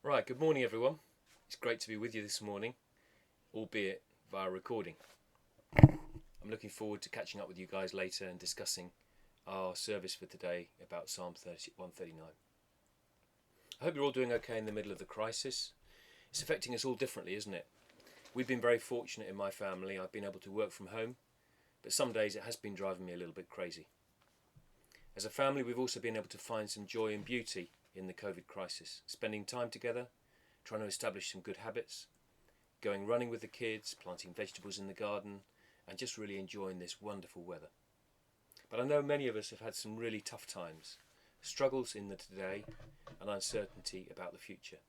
Right, good morning everyone. It's great to be with you this morning, albeit via recording. I'm looking forward to catching up with you guys later and discussing our service for today about Psalm 139. I hope you're all doing okay in the middle of the crisis. It's affecting us all differently, isn't it? We've been very fortunate in my family. I've been able to work from home, but some days it has been driving me a little bit crazy. As a family, we've also been able to find some joy and beauty in the COVID crisis, spending time together, trying to establish some good habits, going running with the kids, planting vegetables in the garden, and just really enjoying this wonderful weather. But I know many of us have had some really tough times, struggles in the today, and uncertainty about the future.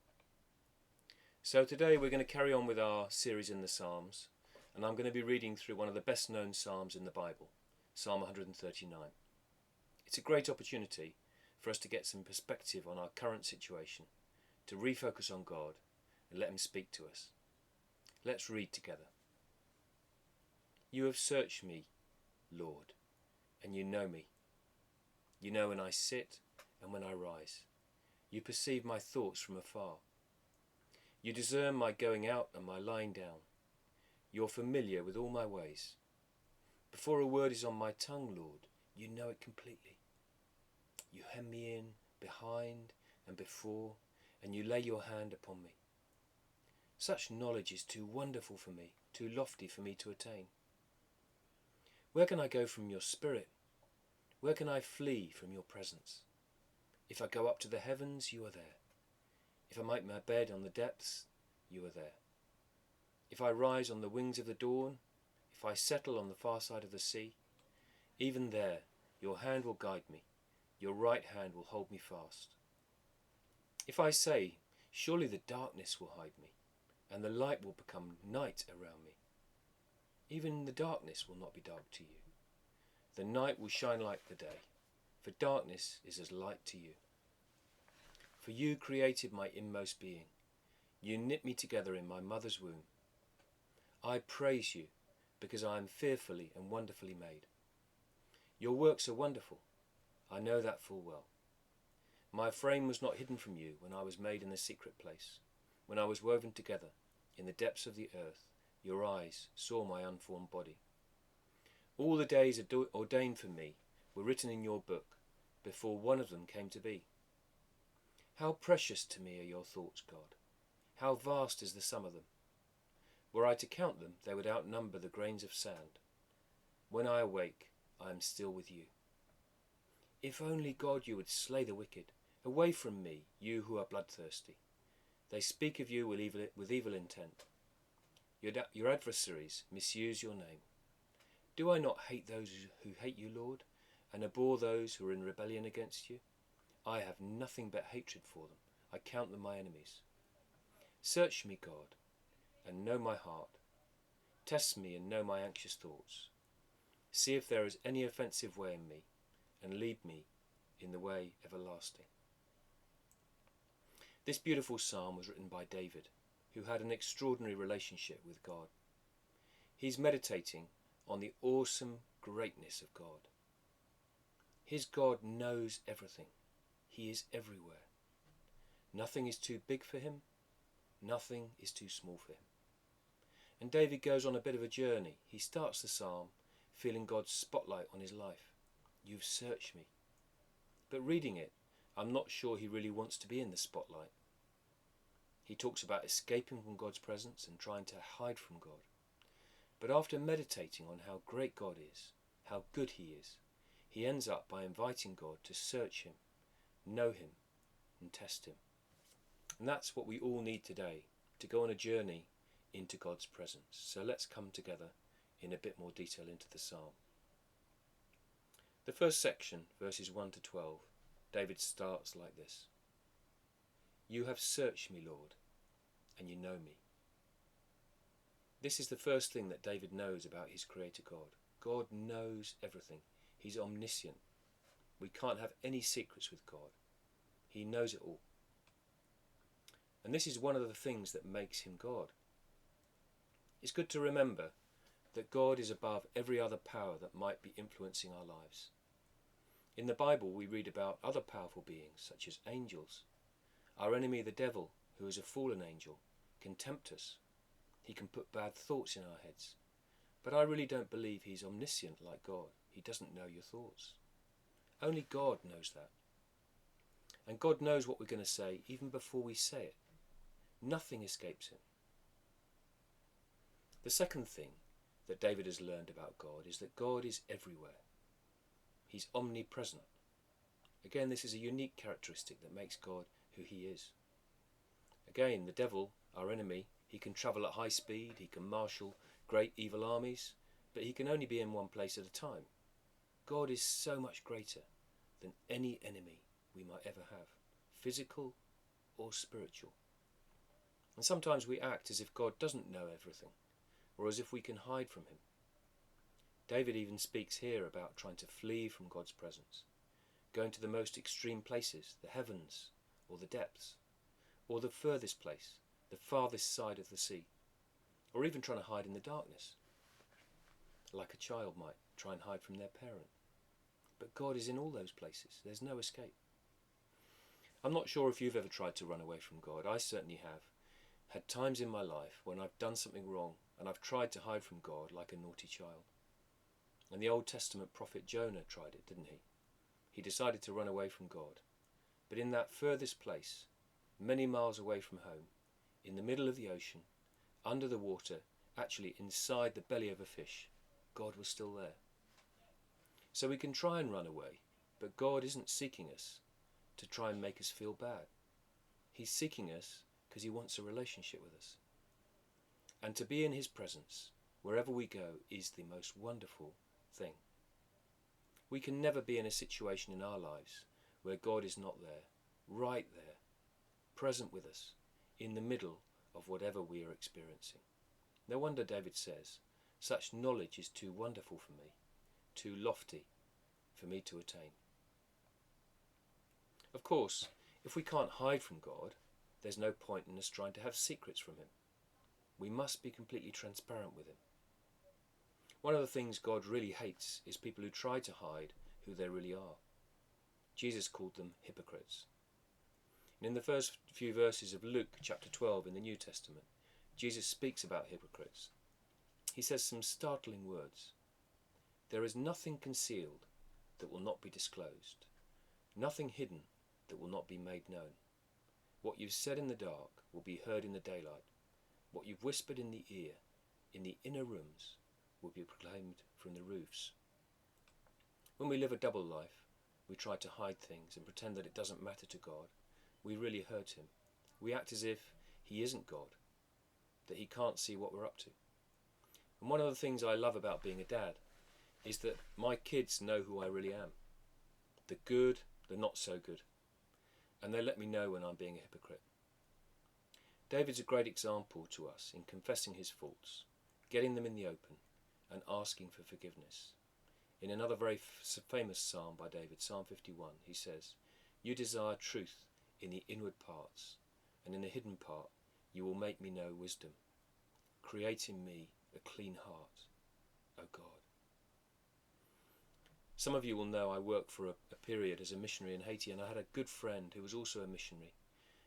So today we're going to carry on with our series in the Psalms, and I'm going to be reading through one of the best known Psalms in the Bible, Psalm 139. It's a great opportunity for us to get some perspective on our current situation, to refocus on God and let Him speak to us. Let's read together. You have searched me, Lord, and you know me. You know when I sit and when I rise. You perceive my thoughts from afar. You discern my going out and my lying down. You're familiar with all my ways. Before a word is on my tongue, Lord, you know it completely. You hem me in, behind and before, and you lay your hand upon me. Such knowledge is too wonderful for me, too lofty for me to attain. Where can I go from your spirit? Where can I flee from your presence? If I go up to the heavens, you are there. If I make my bed on the depths, you are there. If I rise on the wings of the dawn, if I settle on the far side of the sea, even there your hand will guide me, your right hand will hold me fast. If I say, surely the darkness will hide me, and the light will become night around me, even the darkness will not be dark to you. The night will shine like the day, for darkness is as light to you. For you created my inmost being. You knit me together in my mother's womb. I praise you because I am fearfully and wonderfully made. Your works are wonderful. I know that full well. My frame was not hidden from you when I was made in the secret place. When I was woven together in the depths of the earth, your eyes saw my unformed body. All the days ordained for me were written in your book before one of them came to be. How precious to me are your thoughts, God. How vast is the sum of them. Were I to count them, they would outnumber the grains of sand. When I awake, I am still with you. If only, God, you would slay the wicked. Away from me, you who are bloodthirsty. They speak of you with evil intent. Your adversaries misuse your name. Do I not hate those who hate you, Lord, and abhor those who are in rebellion against you? I have nothing but hatred for them. I count them my enemies. Search me, God, and know my heart. Test me and know my anxious thoughts. See if there is any offensive way in me, and lead me in the way everlasting. This beautiful psalm was written by David, who had an extraordinary relationship with God. He's meditating on the awesome greatness of God. His God knows everything. He is everywhere. Nothing is too big for him. Nothing is too small for him. And David goes on a bit of a journey. He starts the psalm feeling God's spotlight on his life. You've searched me. But reading it, I'm not sure he really wants to be in the spotlight. He talks about escaping from God's presence and trying to hide from God. But after meditating on how great God is, how good he is, he ends up by inviting God to search him, know him, and test him. And that's what we all need today, to go on a journey into God's presence. So let's come together in a bit more detail into the psalm. The first section, verses 1 to 12, David starts like this. You have searched me, Lord, and you know me. This is the first thing that David knows about his Creator God. God knows everything. He's omniscient. We can't have any secrets with God. He knows it all. And this is one of the things that makes him God. It's good to remember that God is above every other power that might be influencing our lives. In the Bible we read about other powerful beings such as angels. Our enemy the devil who is a fallen angel, can tempt us. He can put bad thoughts in our heads. But I really don't believe he's omniscient like God. He doesn't know your thoughts. Only God knows that. And God knows what we're going to say even before we say it. Nothing escapes him. The second thing that David has learned about God is that God is everywhere. He's omnipresent. Again, this is a unique characteristic that makes God who he is. Again, the devil, our enemy, he can travel at high speed, he can marshal great evil armies, but he can only be in one place at a time. God is so much greater than any enemy we might ever have, physical or spiritual. And sometimes we act as if God doesn't know everything, or as if we can hide from him. David even speaks here about trying to flee from God's presence, going to the most extreme places, the heavens or the depths, or the furthest place, the farthest side of the sea, or even trying to hide in the darkness, like a child might try and hide from their parent. But God is in all those places. There's no escape. I'm not sure if you've ever tried to run away from God. I certainly have. Had times in my life when I've done something wrong and I've tried to hide from God like a naughty child. And the Old Testament prophet Jonah tried it, didn't he? He decided to run away from God. But in that furthest place, many miles away from home, in the middle of the ocean, under the water, actually inside the belly of a fish, God was still there. So we can try and run away, but God isn't seeking us to try and make us feel bad. He's seeking us because he wants a relationship with us. And to be in his presence, wherever we go, is the most wonderful thing. We can never be in a situation in our lives where God is not there, right there, present with us, in the middle of whatever we are experiencing. No wonder David says, "Such knowledge is too wonderful for me, too lofty for me to attain." Of course, if we can't hide from God, there's no point in us trying to have secrets from him. We must be completely transparent with him. One of the things God really hates is people who try to hide who they really are. Jesus called them hypocrites. And in the first few verses of Luke chapter 12 in the New Testament, Jesus speaks about hypocrites. He says some startling words. "There is nothing concealed that will not be disclosed, nothing hidden that will not be made known. What you've said in the dark will be heard in the daylight. What you've whispered in the ear, in the inner rooms, will be proclaimed from the roofs." When we live a double life, we try to hide things and pretend that it doesn't matter to God. We really hurt him. We act as if he isn't God, that he can't see what we're up to. And one of the things I love about being a dad is that my kids know who I really am. The good, the not so good. And they let me know when I'm being a hypocrite. David's a great example to us in confessing his faults, getting them in the open, and asking for forgiveness. In another very famous psalm by David, Psalm 51, he says, "You desire truth in the inward parts, and in the hidden part you will make me know wisdom. Create in me a clean heart, O God." Some of you will know I worked for a period as a missionary in Haiti, and I had a good friend who was also a missionary,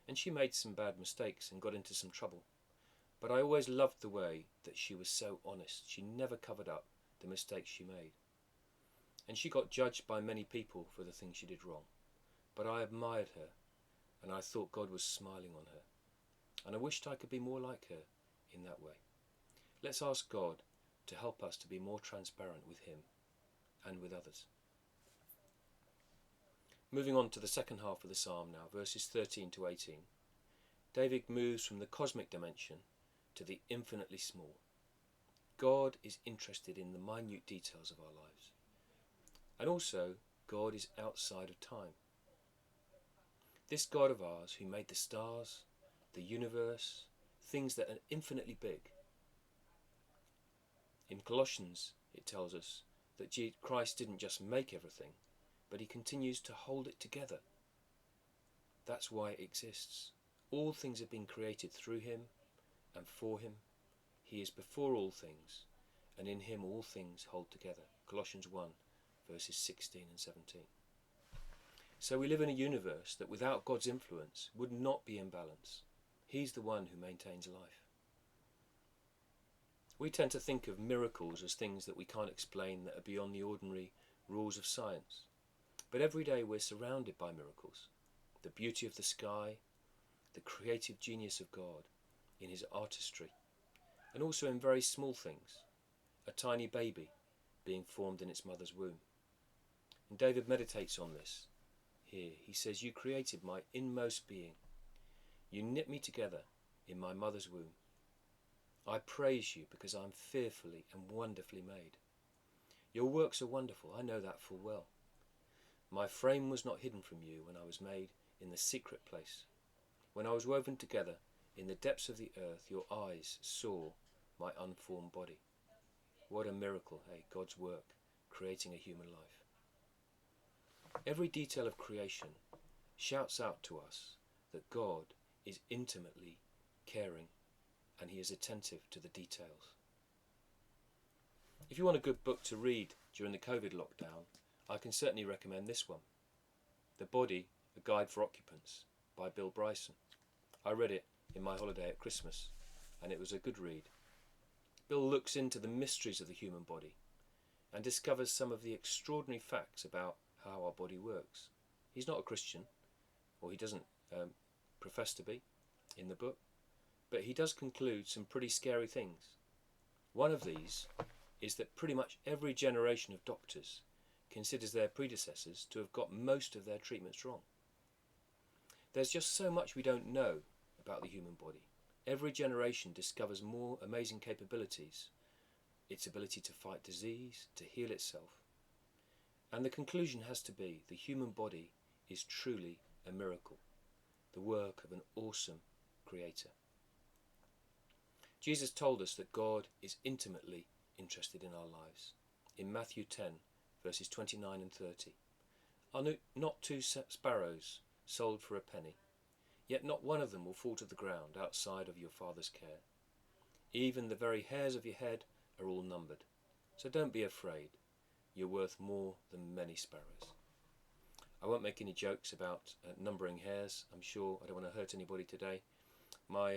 and she made some bad mistakes and got into some trouble. But I always loved the way that she was so honest. She never covered up the mistakes she made. And she got judged by many people for the things she did wrong. But I admired her, and I thought God was smiling on her. And I wished I could be more like her in that way. Let's ask God to help us to be more transparent with him and with others. Moving on to the second half of the psalm now, verses 13 to 18. David moves from the cosmic dimension to the infinitely small. God is interested in the minute details of our lives. And also, God is outside of time. This God of ours who made the stars, the universe, things that are infinitely big. In Colossians, it tells us that Christ didn't just make everything, but he continues to hold it together. That's why it exists. All things have been created through him and for him. He is before all things, and in him all things hold together. Colossians 1, verses 16 and 17. So we live in a universe that without God's influence would not be in balance. He's the one who maintains life. We tend to think of miracles as things that we can't explain, that are beyond the ordinary rules of science. But every day we're surrounded by miracles. The beauty of the sky, the creative genius of God in his artistry, and also in very small things. A tiny baby being formed in its mother's womb. And David meditates on this here. He says, "You created my inmost being. You knit me together in my mother's womb. I praise you because I'm fearfully and wonderfully made. Your works are wonderful, I know that full well. My frame was not hidden from you when I was made in the secret place. When I was woven together in the depths of the earth, your eyes saw my unformed body." What a miracle, hey, God's work, creating a human life. Every detail of creation shouts out to us that God is intimately caring and he is attentive to the details. If you want a good book to read during the COVID lockdown, I can certainly recommend this one, The Body, A Guide for Occupants by Bill Bryson. I read it in my holiday at Christmas and it was a good read. Bill looks into the mysteries of the human body and discovers some of the extraordinary facts about how our body works. He's not a Christian, or he doesn't profess to be in the book, but he does conclude some pretty scary things. One of these is that pretty much every generation of doctors considers their predecessors to have got most of their treatments wrong. There's just so much we don't know about the human body. Every generation discovers more amazing capabilities, its ability to fight disease, to heal itself. And the conclusion has to be the human body is truly a miracle, the work of an awesome creator. Jesus told us that God is intimately interested in our lives. In Matthew 10, verses 29 and 30. "Are not two sparrows sold for a penny? Yet not one of them will fall to the ground outside of your Father's care. Even the very hairs of your head are all numbered. So don't be afraid. You're worth more than many sparrows." I won't make any jokes about numbering hairs. I'm sure I don't want to hurt anybody today. My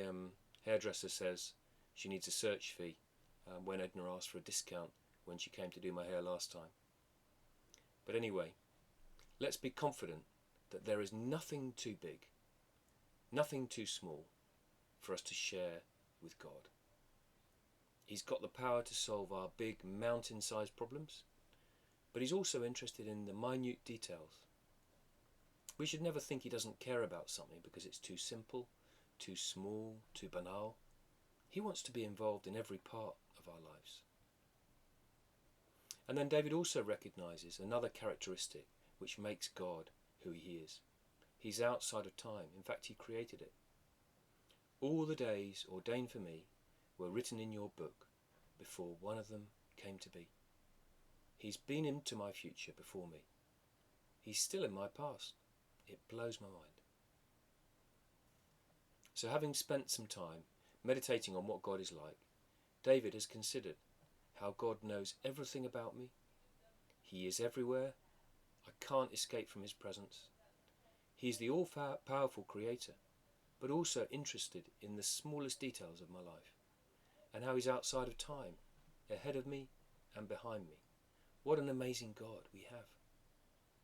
hairdresser says she needs a search fee when Edna asked for a discount when she came to do my hair last time. But anyway, let's be confident that there is nothing too big, nothing too small for us to share with God. He's got the power to solve our big mountain-sized problems, but he's also interested in the minute details. We should never think he doesn't care about something because it's too simple, too small, too banal. He wants to be involved in every part of our lives. And then David also recognizes another characteristic which makes God who he is. He's outside of time. In fact, he created it. "All the days ordained for me were written in your book before one of them came to be." He's been into my future before me. He's still in my past. It blows my mind. So having spent some time meditating on what God is like, David has considered how God knows everything about me. He is everywhere. I can't escape from his presence. He's the all-powerful creator, but also interested in the smallest details of my life, and how he's outside of time, ahead of me and behind me. What an amazing God we have.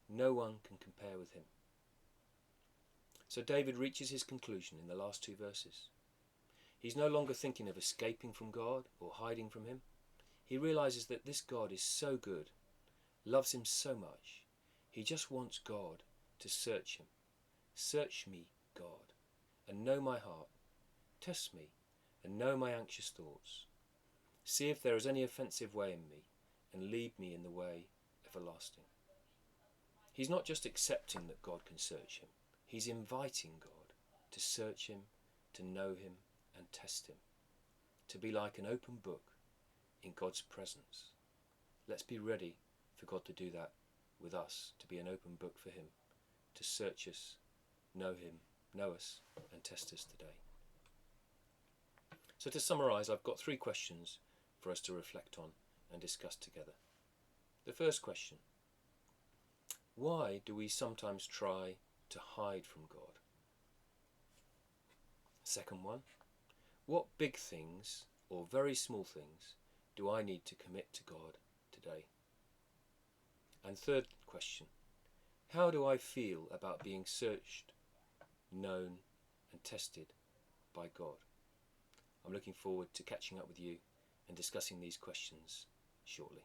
No one can compare with him. So David reaches his conclusion in the last two verses. He's no longer thinking of escaping from God or hiding from him. He realizes that this God is so good, loves him so much. He just wants God to search him. "Search me, God, and know my heart. Test me and know my anxious thoughts. See if there is any offensive way in me, and lead me in the way everlasting." He's not just accepting that God can search him. He's inviting God to search him, to know him and test him, to be like an open book in God's presence. Let's be ready for God to do that with us, to be an open book for him, to search us, know him, know us and test us today. So to summarise, I've got 3 questions for us to reflect on and discuss together. The first question: why do we sometimes try to hide from God? Second one, what big things or very small things do I need to commit to God today? And third question, how do I feel about being searched, known and tested by God? I'm looking forward to catching up with you and discussing these questions shortly.